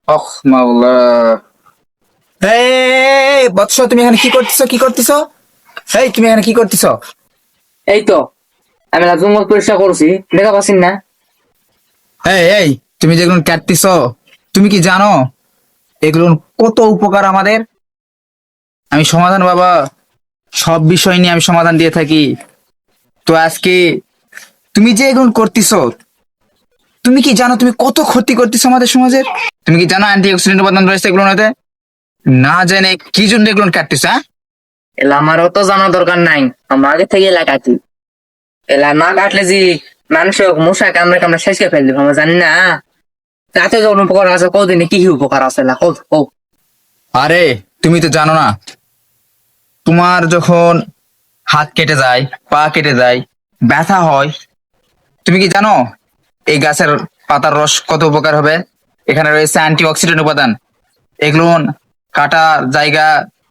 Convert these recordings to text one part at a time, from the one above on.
ওহ মাওলা। এই বৎস, তুমি এখানে কি করতেছো? কি করতেছো? এই তুমি এখানে কি করতেছো? এই তো আমি রাজমহল পরিষ্কার করছি, দেখা পাচ্ছেন না? এই তুমি যেগুলো কাটতেছো, তুমি কি জানো এগুলো কত উপকার আমাদের? আমি সমাধান বাবা, সব বিষয় নিয়ে আমি সমাধান দিয়ে থাকি। তো আজকে তুমি যে এগুলো করতেছো, তুমি কি জানো তুমি কত ক্ষতি করতেছো আমাদের সমাজের? তুমি কি জানো অ্যান্টি অক্সিডেন্ট উপাদান রয়েছে এগুলোর মধ্যে? না জেনে কি জন্য এগুলো কাটতেছো? হ্যাঁ, এলা আমার অত জানার দরকার নাই, আমরা আগে থেকে এলা কাটি। এলা না কাটলে যে মানুষ মশা কামড়ে কামড়ে শেষ করে ফেলবে, আমরা জানি না। তাতে যখন উপকার আছে কদিনে কি কি উপকার আছে এলা কও কও। আরে তুমি তো জানো না, তোমার যখন হাত কেটে যায়, পা কেটে যায়, ব্যথা হয়, তুমি কি জানো এই গাছের পাতার রস কত উপকার হবে? এখানে রয়েছে অ্যান্টি অক্সিডেন্ট উপাদান। এগুলো কাটা জায়গা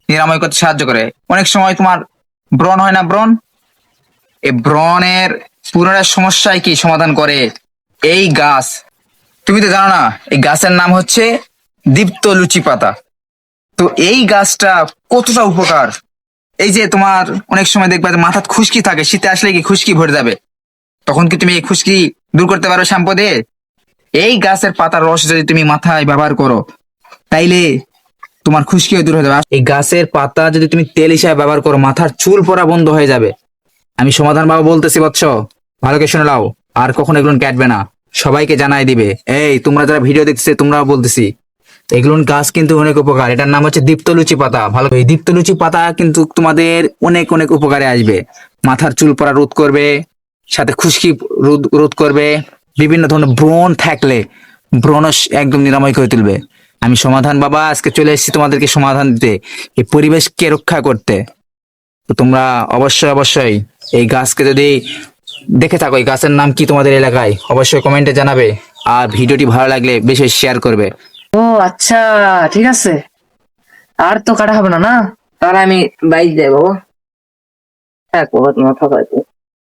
নিরাময় করতে সাহায্য করে। অনেক সময় তোমার ব্রণ হয় না, ব্রণ, এই ব্রণের পুনরায় সমস্যায় কি সমাধান করে এই গাছ? তুমি তো জানো না এই গাছের নাম হচ্ছে দীপ্তলুচি পাতা। তো এই গাছটা কতটা উপকার! এই যে তোমার অনেক সময় দেখবা যে মাথায় খুশকি থাকে, শীতে আসলে কি খুশকি ভরে যাবে, তখন কি তুমি এই খুশকি দূর করতে পারো শ্যাম্পু দিয়ে? এই গাছের পাতার রস যদি তুমি মাথায় ব্যবহার করো, তাইলে তোমার খুশকিও দূর হয়ে যাবে। আর এই গাছের পাতা যদি তুমি তেল হিসাবে ব্যবহার করো, মাথার চুল পড়া বন্ধ হয়ে যাবে। আমি সমাধান বাবা বলতেছি বৎস, ভালো করে শুনে নাও। আর কখনো এগুলো কাটবে না, সবাইকে জানাই দিবে। এই তোমরা যারা ভিডিও দেখতেছে, তোমরাও বলতেছি, এগুলো গাছ কিন্তু অনেক উপকার। এটার নাম হচ্ছে দীপ্তলুচি পাতা। ভালো, এই দীপ্তলুচি পাতা কিন্তু তোমাদের অনেক অনেক উপকারে আসবে। মাথার চুল পড়া রোধ করবে, সাথে খুশকি রোধ রোধ করবে। বিভিন্ন ধরনের ব্রণ থাকলে ব্রণ একদম নিরাময় করে তুলবে। আমি সমাধান বাবা আজকে চলে এসেছি তোমাদেরকে সমাধান দিতে, এই পরিবেশকে রক্ষা করতে। তো তোমরা অবশ্যই অবশ্যই এই গাছকে যদি দেখে থাকো, এই গাছের নাম কি তোমাদের এলাকায়, অবশ্যই কমেন্টে জানাবে। আর ভিডিওটি ভালো লাগলে বেশি শেয়ার করবে। ও আচ্ছা, ঠিক আছে। আর তো কাটা হবে না, না? তাহলে আমি বাইক যাবো। হ্যাঁ, তোমার ঠকাইতে